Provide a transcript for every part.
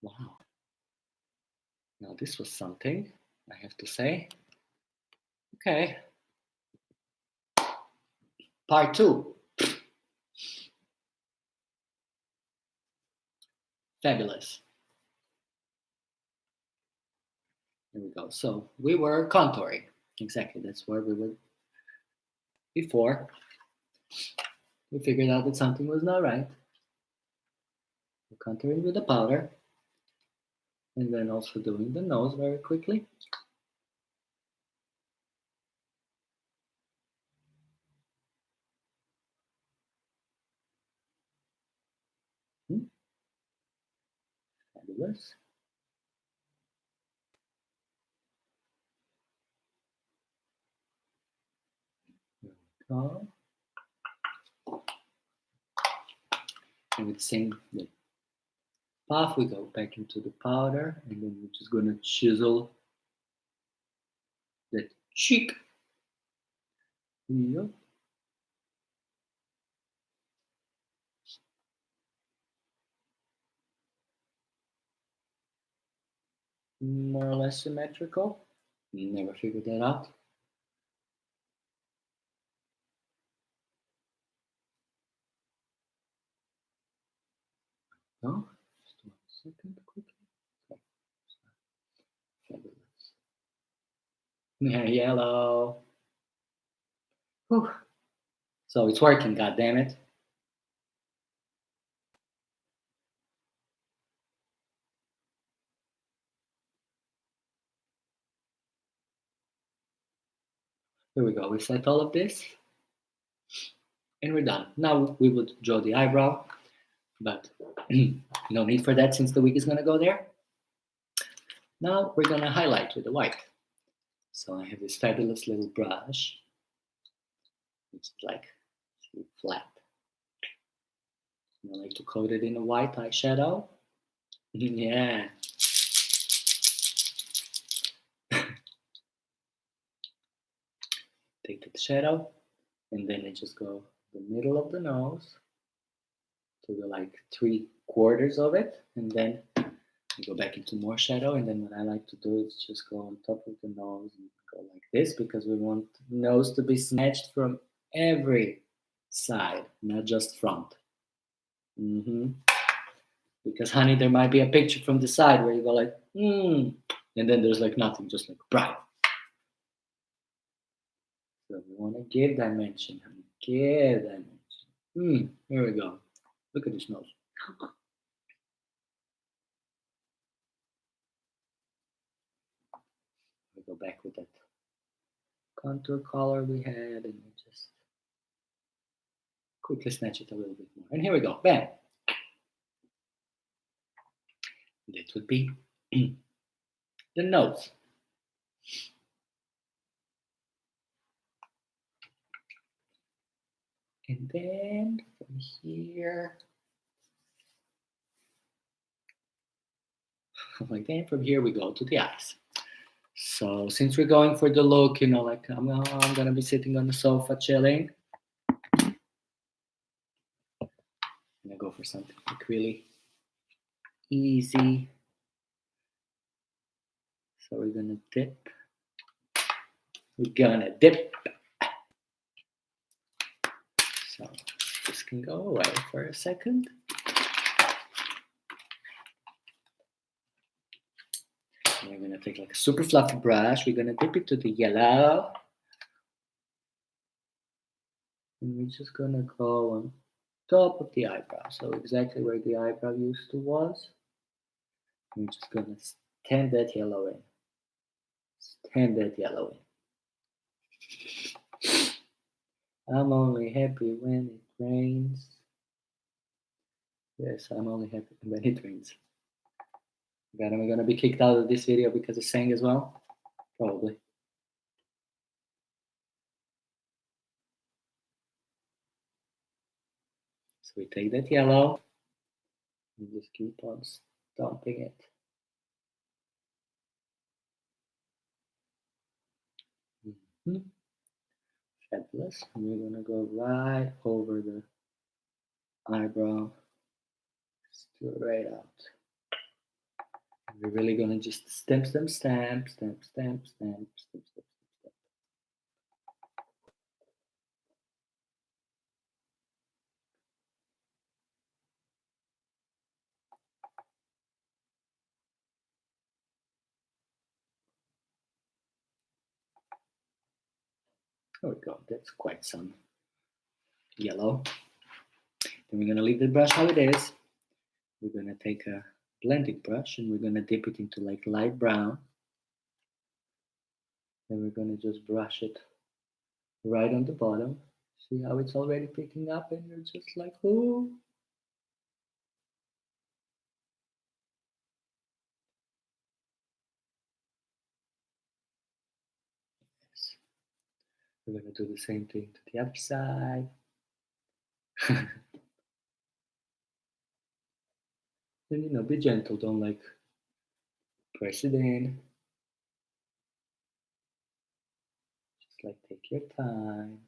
Wow. Now this was something, I have to say. Okay. Part 2. Fabulous. Here we go. So we were contouring. Exactly, that's where we were before. We figured out that something was not right. We're contouring with the powder. And then also doing the nose very quickly. Fabulous. There we go. And with the same puff, we go back into the powder, and then we're just gonna chisel that cheek. Yep. More or less symmetrical. Never figured that out. No, just 1 second quickly. Okay. Fabulous. Yeah, yellow. Whew. So it's working, god damn it. Here we go. We set all of this, and we're done. Now we would draw the eyebrow, but no need for that since the wig is gonna go there. Now we're gonna highlight with the white. So I have this fabulous little brush. It's like flat. I like to coat it in a white eyeshadow. Yeah. Take the shadow, and then I just go the middle of the nose to the like 3/4 of it, and then I go back into more shadow. And then what I like to do is just go on top of the nose and go like this, because we want the nose to be snatched from every side, not just front. Because honey, there might be a picture from the side where you go like, and then there's like nothing, just like bright. So we want to give dimension, honey. Give dimension. Here we go. Look at this nose. We go back with that contour color we had, and we just quickly snatch it a little bit more. And here we go. Bam. That would be the nose. And then from here, like then from here we go to the eyes. So since we're going for the look, you know, like I'm gonna be sitting on the sofa chilling. I'm gonna go for something like really easy. So we're gonna dip. So this can go away for a second. And we're gonna take like a super fluffy brush. We're gonna dip it to the yellow. And we're just gonna go on top of the eyebrow. So exactly where the eyebrow used to was. We're just gonna stand that yellow in. Stand that yellow in. I'm only happy when it rains. Yes, I'm only happy when it rains. God, am I gonna be kicked out of this video because I sang as well? Probably. So we take that yellow and just keep on stomping it. Fabulous. And we're gonna go right over the eyebrow, straight out. We're really gonna just stamp, stamp, stamp, stamp, stamp, stamp, stamp, stamp. There we go. That's quite some yellow. Then we're gonna leave the brush how it is. We're gonna take a blending brush and we're gonna dip it into like light brown. Then we're gonna just brush it right on the bottom. See how it's already picking up and you're just like, oh. Yes. We're gonna do the same thing to the other side. And be gentle, don't like press it in. Just like take your time.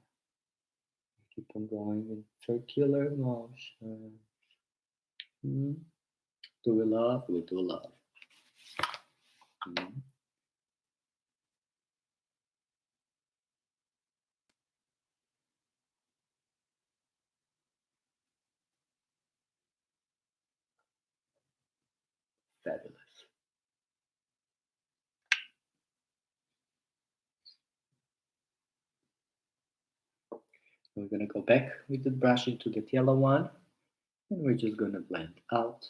Keep on going in circular motion. Do we love? We do love. Fabulous. We're gonna go back with the brush into the yellow one, and we're just gonna blend out.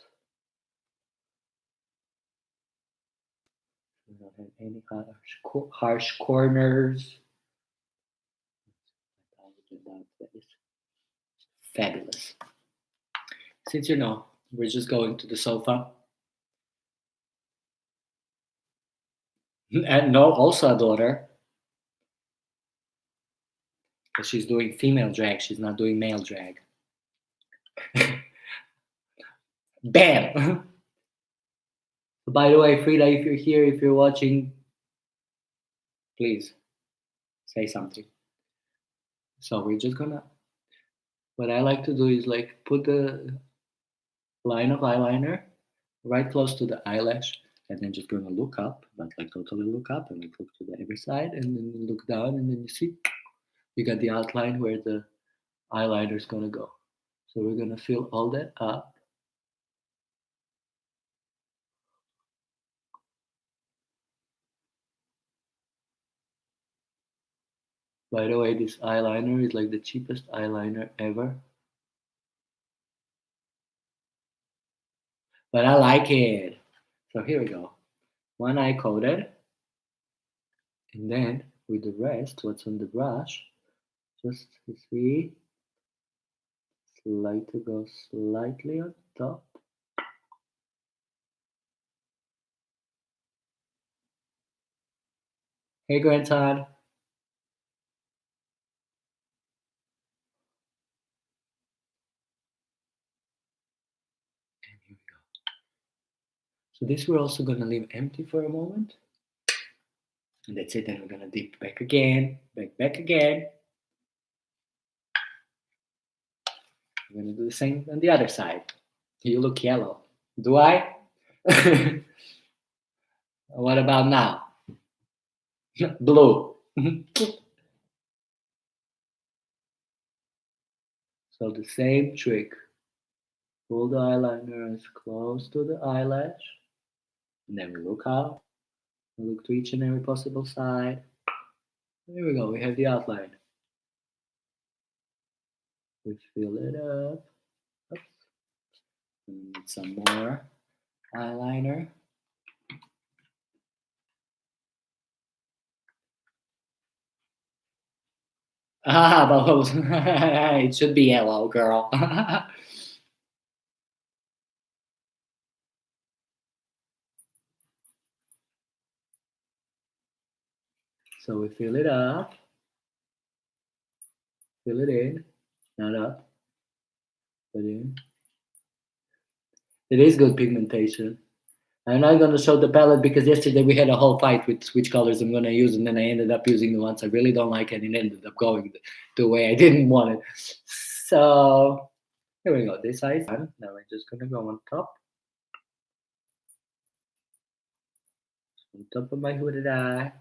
We don't have any harsh corners. That is fabulous. Since we're just going to the sofa. And no, also a daughter. Because she's doing female drag, she's not doing male drag. Bam! By the way, Frida, if you're here, if you're watching, please say something. So we're just gonna, what I like to do is like put the line of eyeliner right close to the eyelash and then just gonna look up, but like totally look up and like look to the other side and then look down and then you see, you got the outline where the eyeliner is gonna go. So we're gonna fill all that up. By the way, this eyeliner is like the cheapest eyeliner ever. But I like it. So here we go. One eye coated. And then with the rest, what's on the brush, just you see, like to go slightly on top. Hey, grandson. And here we go. So this we're also gonna leave empty for a moment. And that's it, then we're gonna dip back again, back again. We're gonna do the same on the other side. You look yellow. Do I? What about now? Blue. So the same trick. Pull the eyeliner as close to the eyelash. And then we look out. We look to each and every possible side. There we go, we have the outline. We fill it up. Oops. We need some more eyeliner. But it should be yellow, girl. So we fill it up, fill it in, not up, but in. It is good pigmentation. I'm not going to show the palette because yesterday we had a whole fight with which colors I'm going to use, and then I ended up using the ones I really don't like, and it ended up going the way I didn't want it. So here we go. This eye is done. Now we're just going to go on top. On top of my hooded eye.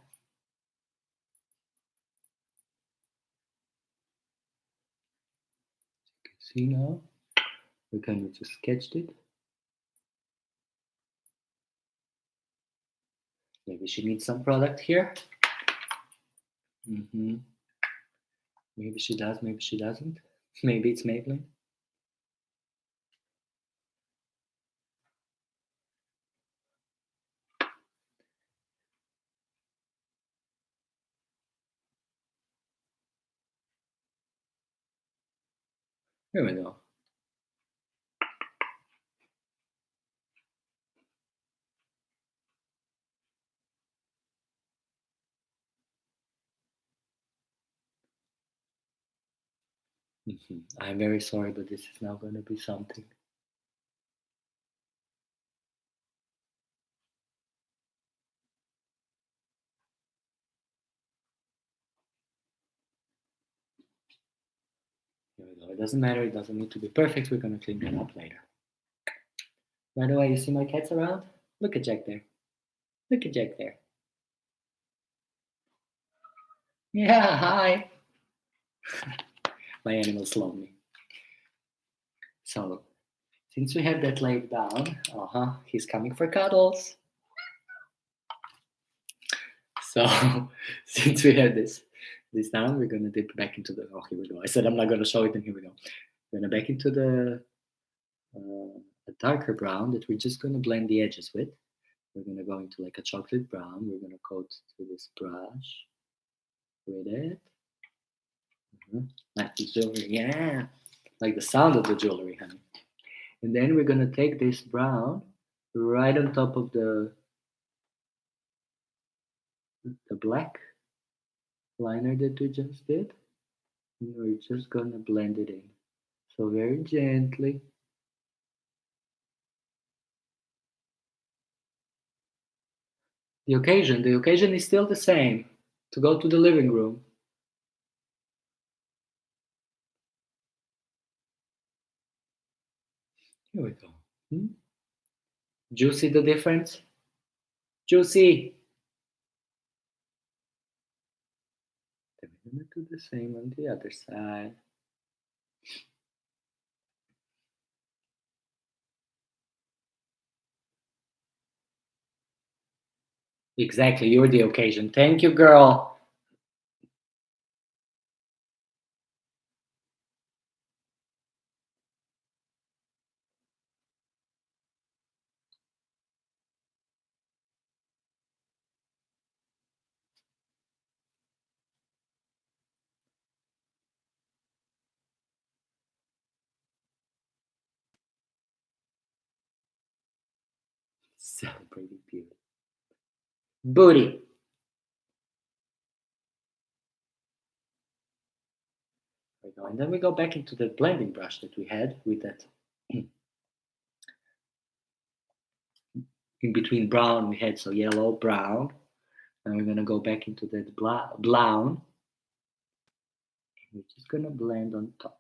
You can see now. We kind of just sketched it. Maybe she needs some product here. Maybe she does, maybe she doesn't. Maybe it's Maybelline. Here we go. I'm very sorry, but this is now going to be something. Here we go. It doesn't matter. It doesn't need to be perfect. We're going to clean that up later. By the way, you see my cats around? Look at Jack there. Look at Jack there. Yeah, hi. My animals love me. So, since we have that laid down, he's coming for cuddles. So, since we have this down, we're gonna dip back into the. Oh, here we go. I said I'm not gonna show it, and here we go. We're gonna back into the a darker brown that we're just gonna blend the edges with. We're gonna go into like a chocolate brown. We're gonna coat to this brush with it. Like the jewelry, yeah, like the sound of the jewelry, honey. And then we're gonna take this brown right on top of the black liner that we just did. And we're just gonna blend it in. So very gently. The occasion is still the same. To go to the living room. Here we go. Do you see the difference? Juicy. Then we're gonna do the same on the other side. Exactly, you're the occasion. Thank you, girl. Celebrating beauty. Booty. There we go. And then we go back into the blending brush that we had with that in between brown we had, so yellow, brown. And we're gonna go back into that brown. And we're just gonna blend on top.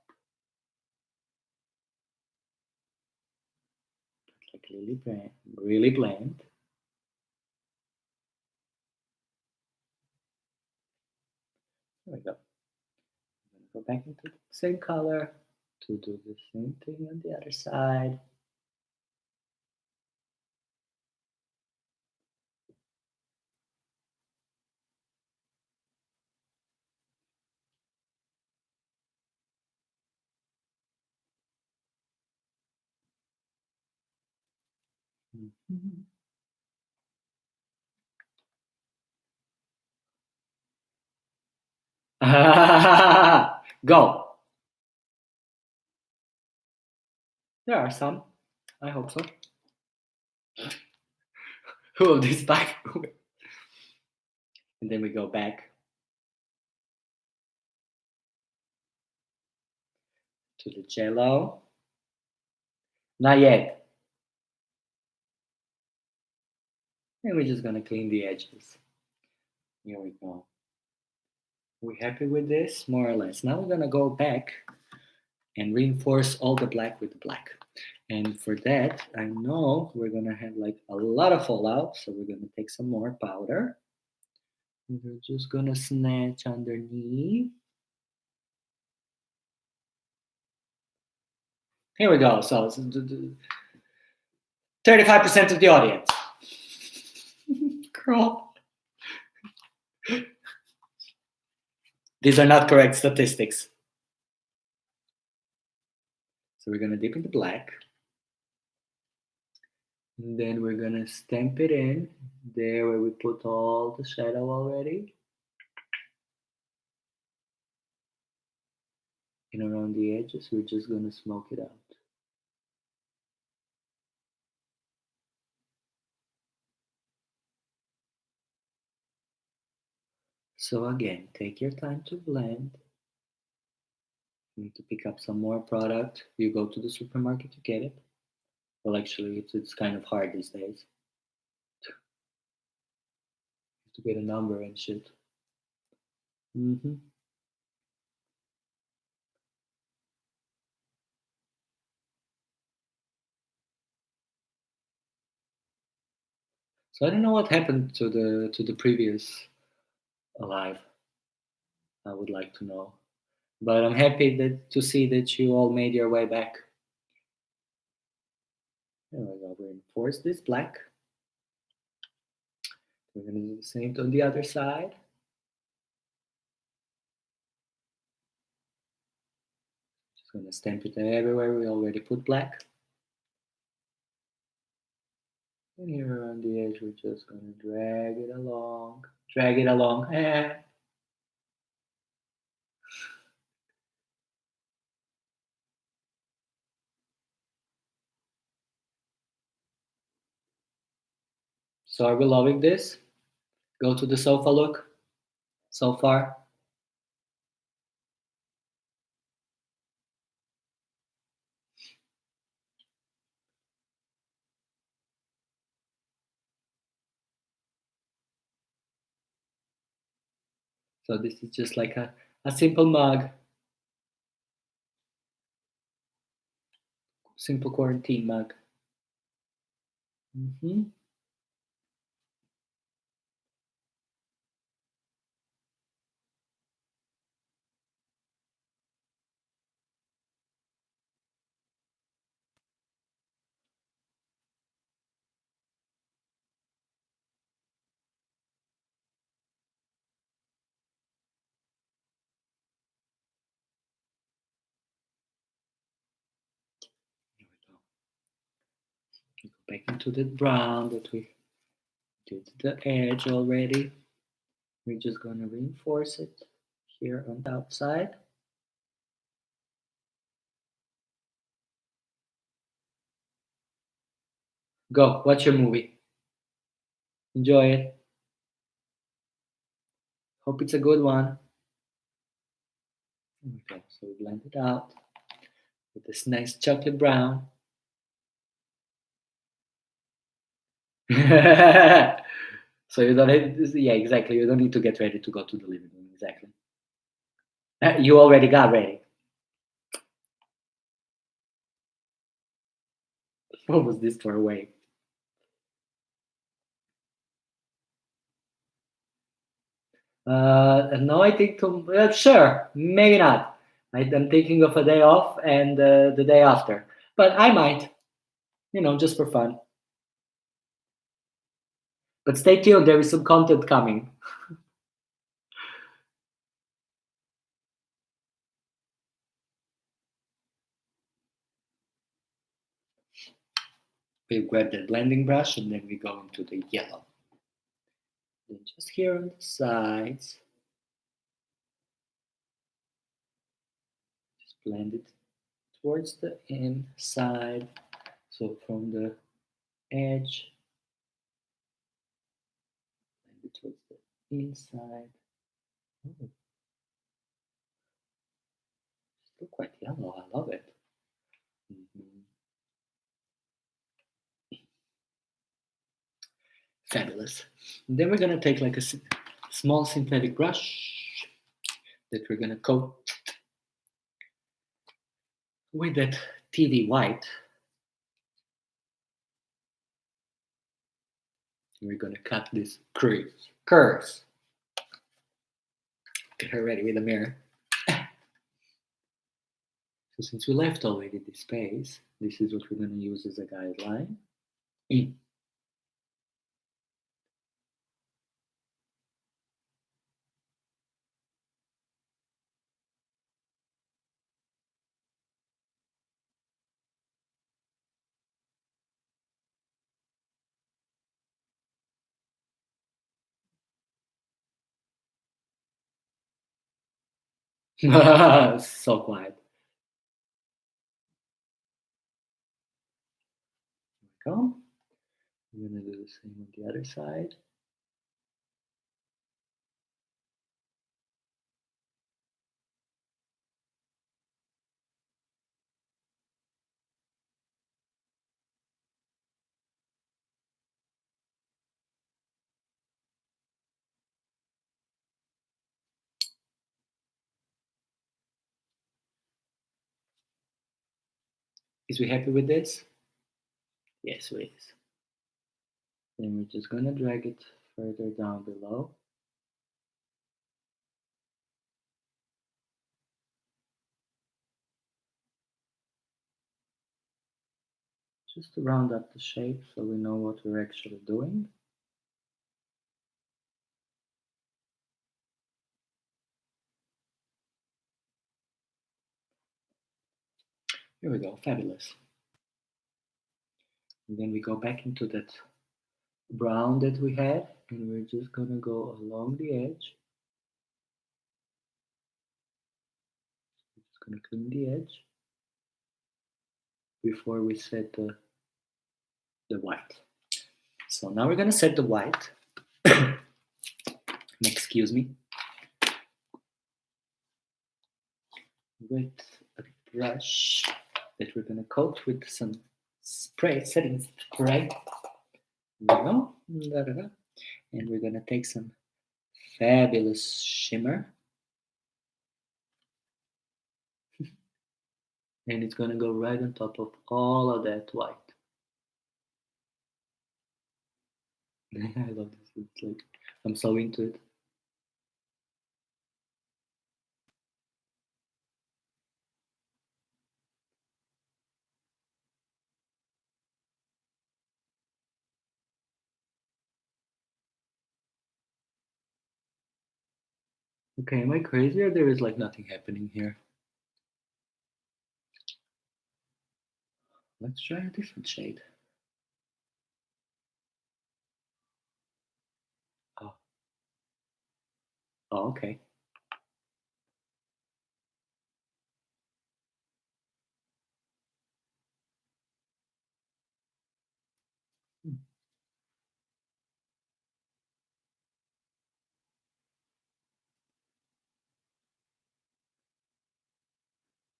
Like really blend. There we go. I'm gonna go back into the same color to do the same thing on the other side. Go. There are some. I hope so. Who of this back? And then we go back to the jello. Not yet. And we're just gonna clean the edges. Here we go. We happy with this? More or less. Now we're gonna go back and reinforce all the black with the black. And for that, I know we're gonna have like a lot of fallout, so we're gonna take some more powder. We're just gonna snatch underneath. Here we go. So 35% of the audience. Girl. These are not correct statistics. So we're gonna dip into black. And then we're gonna stamp it in there where we put all the shadow already. And around the edges, we're just gonna smoke it out. So again, take your time to blend. You need to pick up some more product. You go to the supermarket to get it. Well, actually, it's kind of hard these days to get a number and shit. Mm-hmm. So I don't know what happened to the previous live. I would like to know, but I'm happy that to see that you all made your way back. There we go. Reinforce this black. We're gonna do the same on the other side. Just gonna stamp it everywhere. We already put black. And here on the edge, we're just gonna drag it along. Drag it along. So are we loving this? Go to the sofa look so far. So this is just like a simple mug. Simple quarantine mug. Mm-hmm. Here we go. We go back into the brown that we did the edge already. We're just gonna reinforce it here on the outside. Go, watch your movie. Enjoy it. Hope it's a good one. Okay, so we blend it out with this nice chocolate brown. So you don't have, yeah, exactly. You don't need to get ready to go to the living room. Exactly. You already got ready. What was this for a way? No, I think sure, maybe not. I'm thinking of a day off and the day after, but I might, just for fun. But stay tuned. There is some content coming. We grab the blending brush and then we go into the yellow. Then just here on the sides, just blend it towards the inside. So from the edge, blend it towards the inside. Oh, still quite yellow. I love it. Mm-hmm. Fabulous. And then we're gonna take like a small synthetic brush that we're gonna coat with that TV white. We're gonna cut this curves. Get her ready with a mirror. So since we left already this space, this is what we're gonna use as a guideline. So quiet. Here we go. We're gonna do the same on the other side. Is we happy with this? Yes, we is. Then we're just gonna drag it further down below. Just to round up the shape so we know what we're actually doing. Here we go, fabulous. And then we go back into that brown that we had, and we're just gonna go along the edge. Just gonna clean the edge before we set the white. So now we're gonna set the white. Excuse me. With a brush that we're gonna coat with some spray, setting spray. There we go. Da-da-da. And we're gonna take some fabulous shimmer. And it's gonna go right on top of all of that white. I love this. It's like I'm so into it. Okay, am I crazy or there is like nothing happening here? Let's try a different shade. Oh, oh okay.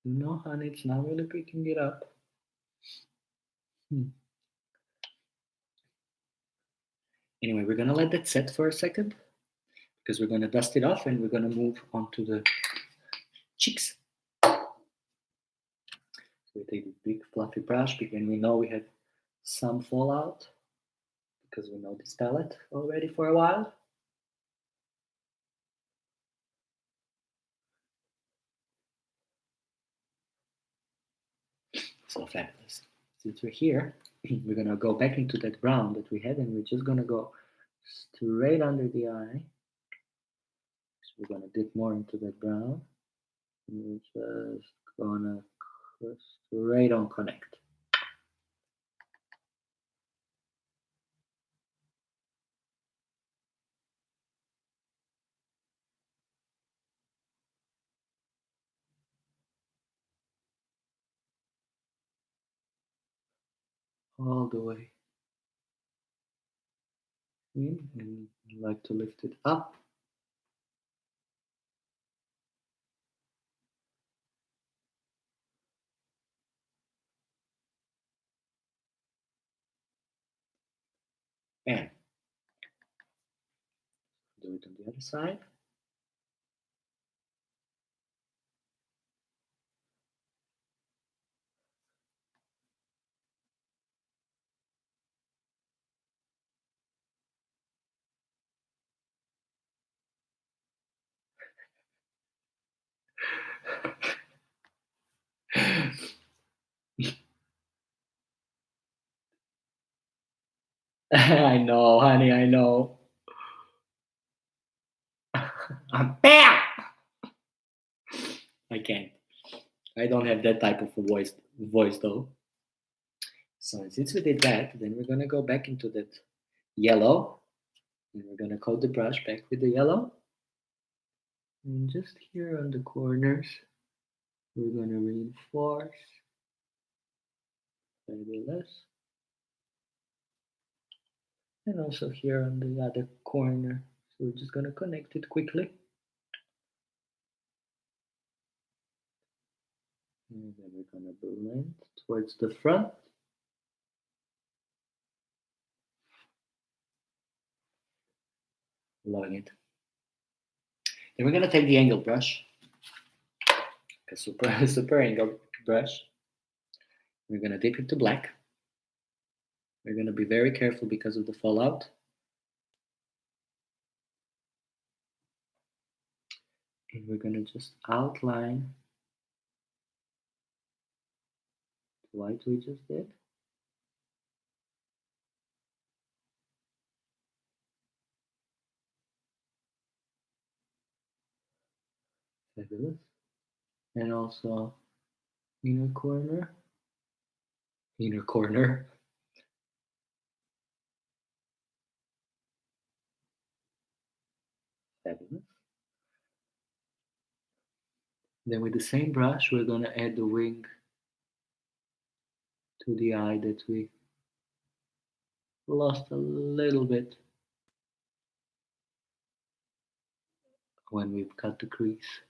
No, honey, it's not really picking it up. Anyway, we're gonna let that set for a second because we're gonna dust it off and we're gonna move on to the cheeks. So we take the big fluffy brush and we know we have some fallout because we know this palette already for a while. So fabulous. Since we're here, we're gonna go back into that brown that we had and we're just gonna go straight under the eye. So we're gonna dip more into that brown. And we're just gonna straight on connect. All the way in, and I like to lift it up. And do it on the other side. I know, honey, I know. Bam! I can't. I don't have that type of a voice though. So since we did that, then we're gonna go back into that yellow, and we're gonna coat the brush back with the yellow. And just here on the corners, we're gonna reinforce. Fabulous. And also here on the other corner. So we're just gonna connect it quickly. And then we're gonna blend towards the front. Loving it. Then we're gonna take the angle brush, a super angle brush. We're gonna dip it to black. We're gonna be very careful because of the fallout. And we're gonna just outline the white we just did. Fabulous. And also inner corner. Inner corner. Fabulous. Then with the same brush, we're gonna add the wing to the eye that we lost a little bit when we've cut the crease.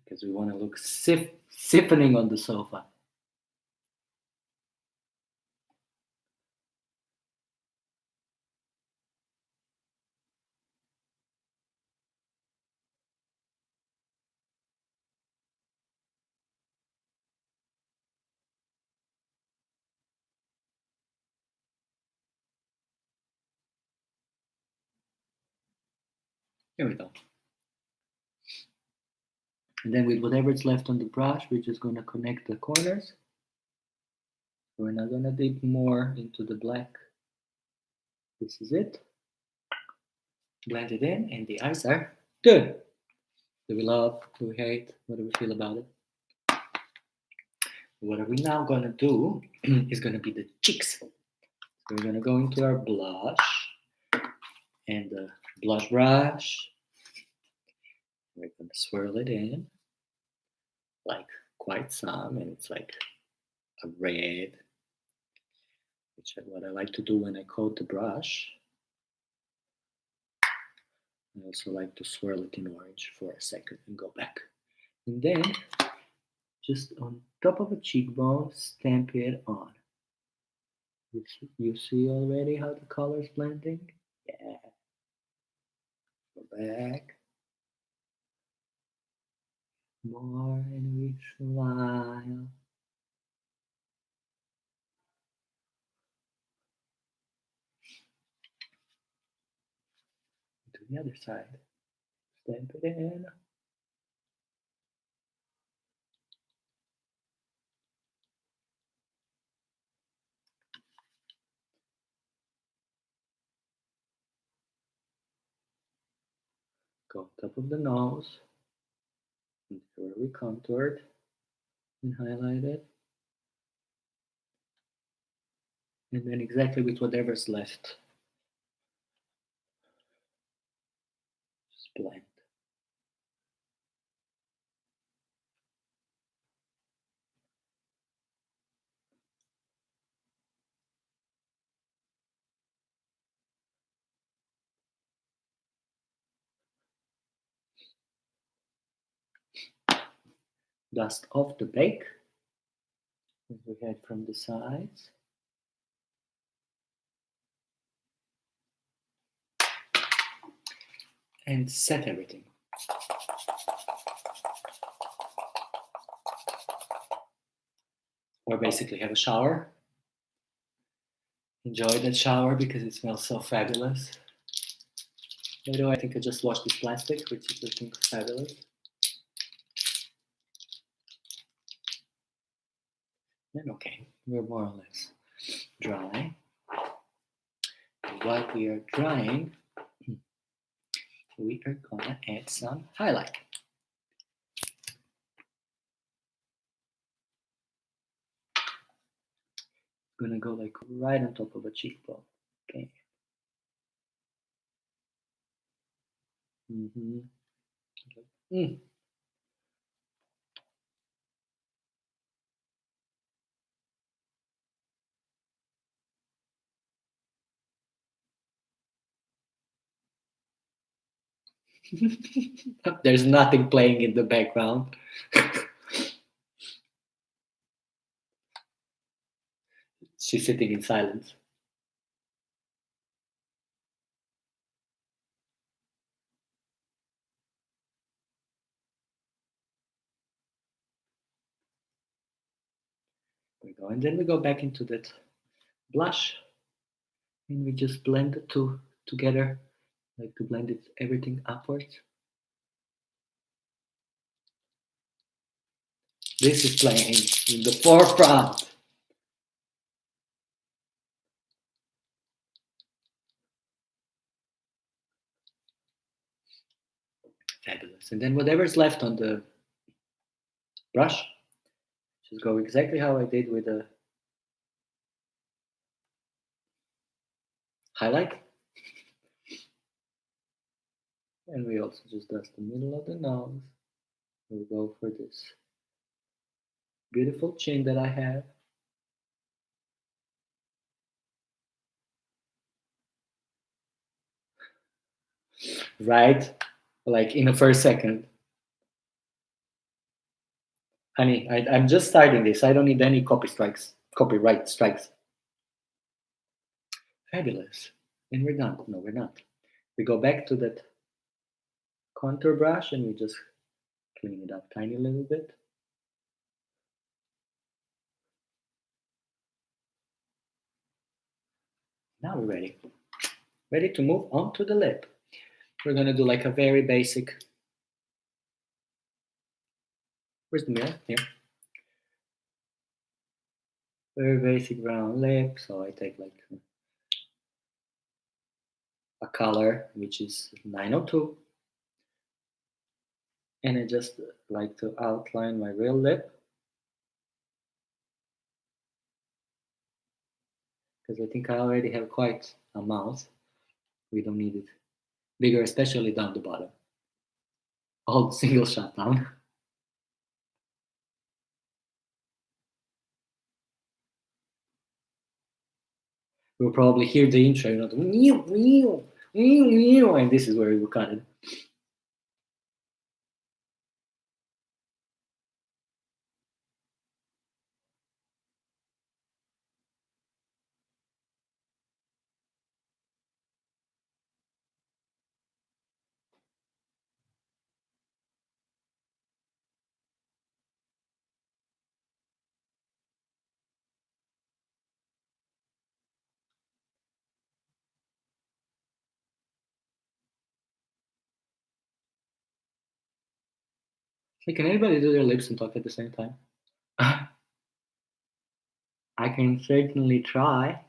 Because we want to look siphoning on the sofa. Here we go. And then with whatever's left on the brush, we're just going to connect the corners. We're not going to dip more into the black. This is it. Blend it in, and the eyes are good. Do we love? Do we hate? What do we feel about it? What are we now going to do is going to be the cheeks. So we're going to go into our blush and the blush brush. We're going to swirl it in, like quite some, and it's like a red, which is what I like to do when I coat the brush. I also like to swirl it in orange for a second and go back. And then, just on top of a cheekbone, stamp it on. You see already how the color's blending? Yeah. Go back. More, and we smile. To the other side. Stamp it in. Go on top of the nose. And where we contoured and highlighted. And then exactly with whatever's left. Just blend. Dust off the bake, as we had from the sides. And set everything. or basically have a shower. Enjoy that shower because it smells so fabulous. By the way, I think I just washed this plastic, which is looking fabulous. And okay, we're more or less dry. And while we are drying, we are gonna add some highlight. Gonna go like right on top of a cheekbone. Okay. Mm-hmm. Mm. There's nothing playing in the background. She's sitting in silence. We go, and then we go back into that blush, and we just blend the two together, like to blend it everything upwards. This is playing in the forefront. Fabulous. And then whatever's left on the brush, just go exactly how I did with the highlight. And we also just dust the middle of the nose. We'll go for this beautiful chin that I have. Right? Like in the first second. Honey, I'm just starting this. I don't need any copyright strikes. Fabulous. And we're done. No, we're not. We go back to that contour brush and we just clean it up tiny little bit. Now we're ready. Ready to move on to the lip. We're gonna do like a very basic. Where's the mirror? Here. Very basic brown lip. So I take like a color which is 902. And I just like to outline my real lip. Because I think I already have quite a mouth. We don't need it bigger, especially down the bottom. Hold single shot down. We'll probably hear the intro, you know, and this is where we will cut it. Hey, can anybody do their lips and talk at the same time? I can certainly try.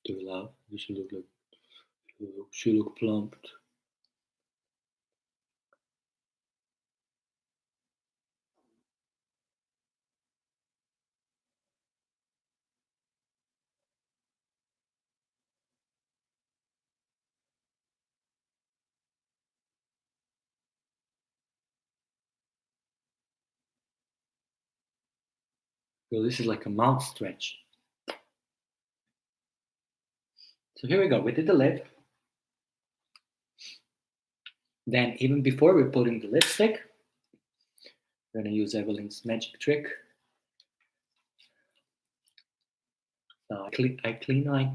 Too loud. You should look like she look plump. So this is like a mouth stretch. So here we go. We did the lip. Then even before we're putting the lipstick, we're going to use Evelyn's magic trick. So I clean my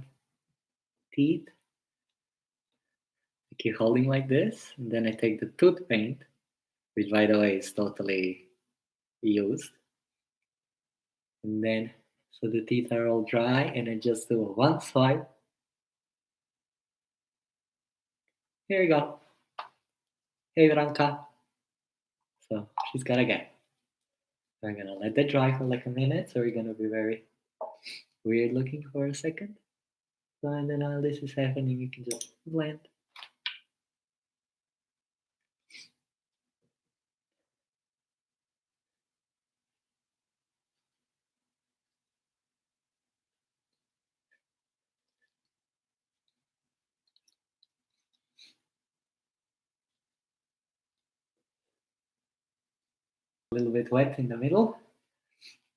teeth. I keep holding like this, and then I take the tooth paint, which by the way is totally used. And then, so the teeth are all dry, and I just do a one swipe. Here you go. Hey, Ranka. So she's gotta get. I'm gonna let that dry for like a minute, so we're gonna be very weird looking for a second. So, and then while this is happening, you can just blend. A little bit wet in the middle.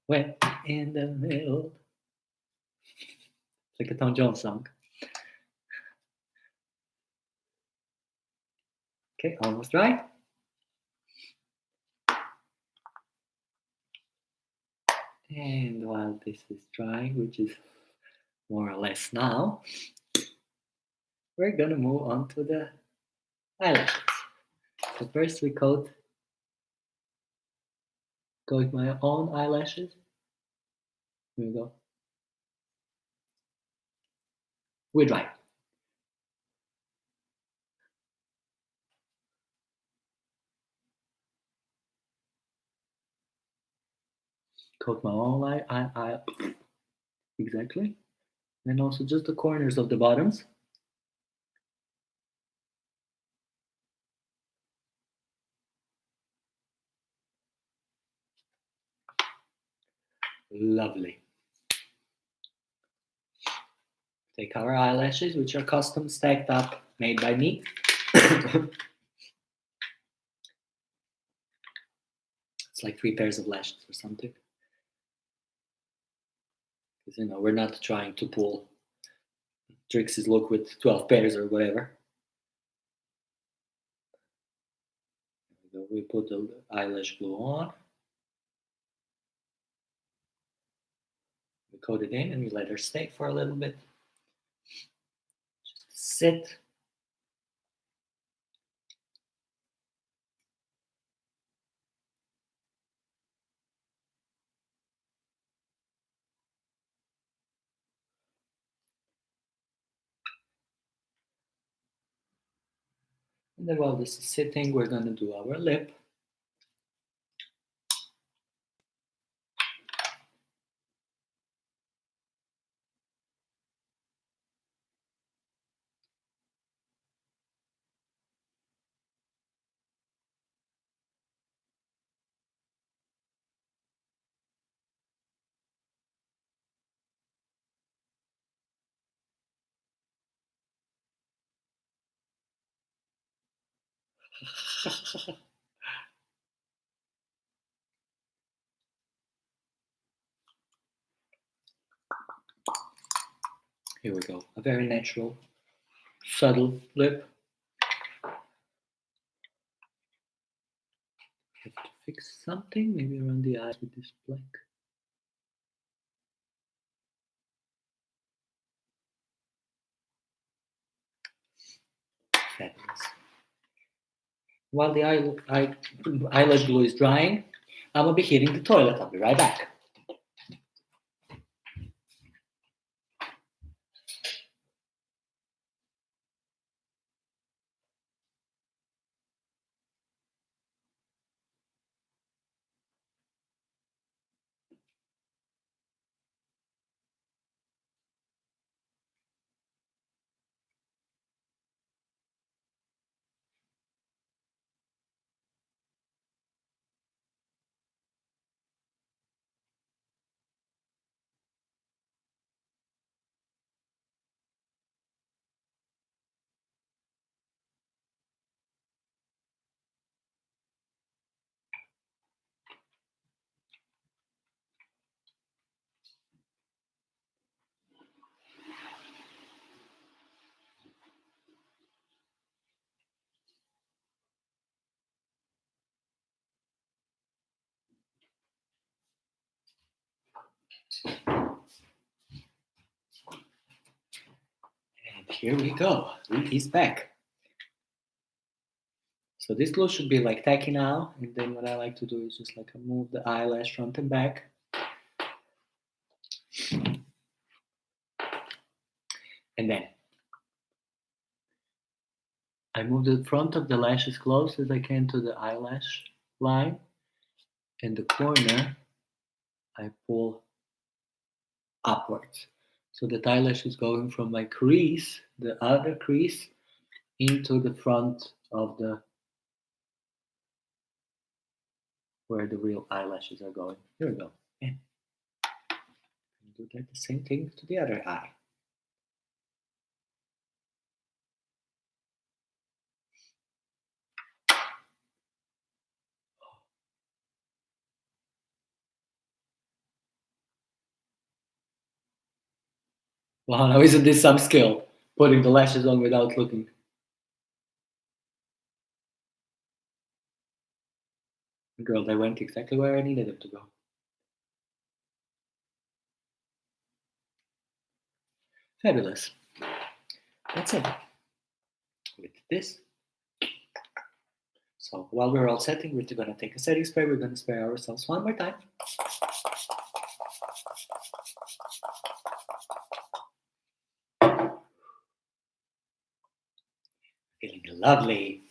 Wet in the middle. It's like a Tom Jones song. Okay, almost dry. And while this is drying, which is more or less now, we're gonna move on to the eyelashes. So first we coat my own eyelashes. Here we go. We're dry. Coat my own eye exactly. And also just the corners of the bottoms. Lovely. Take our eyelashes, which are custom stacked up, made by me. It's like 3 pairs of lashes or something. Because, you know, we're not trying to pull Trixie's look with 12 pairs or whatever. We put the eyelash glue on. We coat it in and we let her stay for a little bit. Just sit. And then while this is sitting, we're going to do our lip. Here we go. A very natural, subtle lip. Have to fix something, maybe around the eyes with this black. Fabulous. While the eyelash glue is drying, I'm gonna be hitting the toilet. I'll be right back. here we go. He's back. So this glue should be like tacky now, and then what I like to do is just like move the eyelash front and back. And then I move the front of the lash as close as I can to the eyelash line, and the corner I pull upwards. So the eyelash is going from my crease, the other crease, into the front of the where the real eyelashes are going. Here we go. And do that the same thing to the other eye. Wow, now isn't this some skill? Putting the lashes on without looking. Girl, they went exactly where I needed them to go. Fabulous. That's it. With this. So while we're all setting, we're going to take a setting spray. We're going to spray ourselves one more time. Feeling lovely.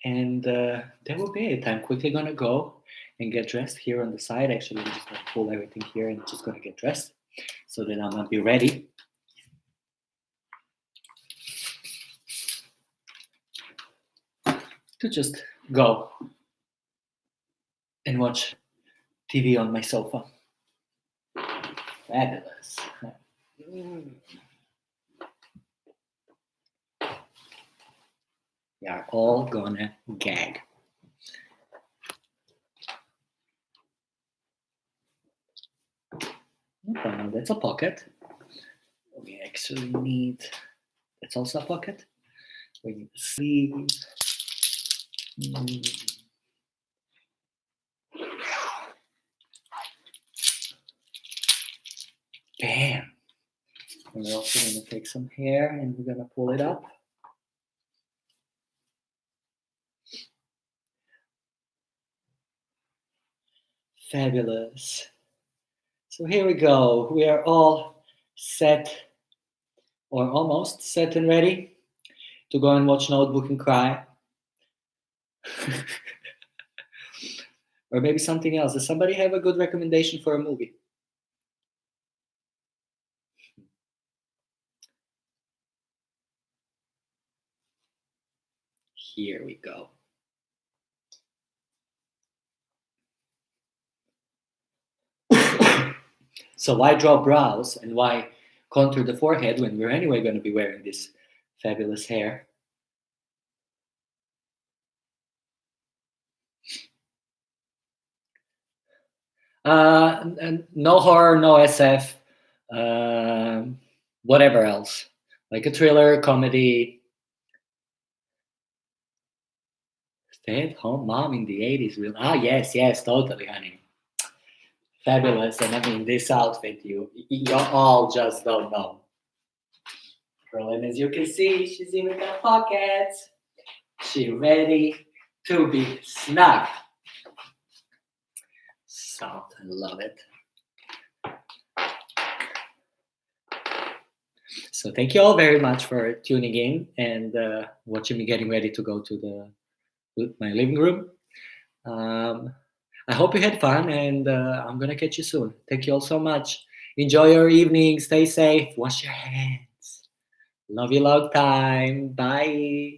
And that will be it. I'm quickly going to go and get dressed here on the side. Actually, I'm just going to pull everything here and just going to get dressed so that I'm going to be ready. To just go and watch TV on my sofa. Fabulous. We are all gonna gag. Okay, now that's a pocket. We actually need, that's also a pocket. We need a sleeve. Bam. And we're also going to take some hair and we're going to pull it up. Fabulous. So here we go. We are all set, or almost set and ready to go and watch Notebook and cry. Or maybe something else. Does somebody have a good recommendation for a movie? Here we go. So why draw brows and why contour the forehead when we're anyway going to be wearing this fabulous hair? And no horror, no SF, whatever else. Like a thriller, comedy. Stay-at-home mom in the 80s. Yes, totally, honey. Fabulous. And I mean, this outfit, you all just don't know. Girl, and as you can see, she's even got pockets. She's ready to be snug. Soft, I love it. So thank you all very much for tuning in and watching me getting ready to go to my living room. I hope you had fun, and I'm going to catch you soon. Thank you all so much. Enjoy your evening. Stay safe. Wash your hands. Love you long time. Bye.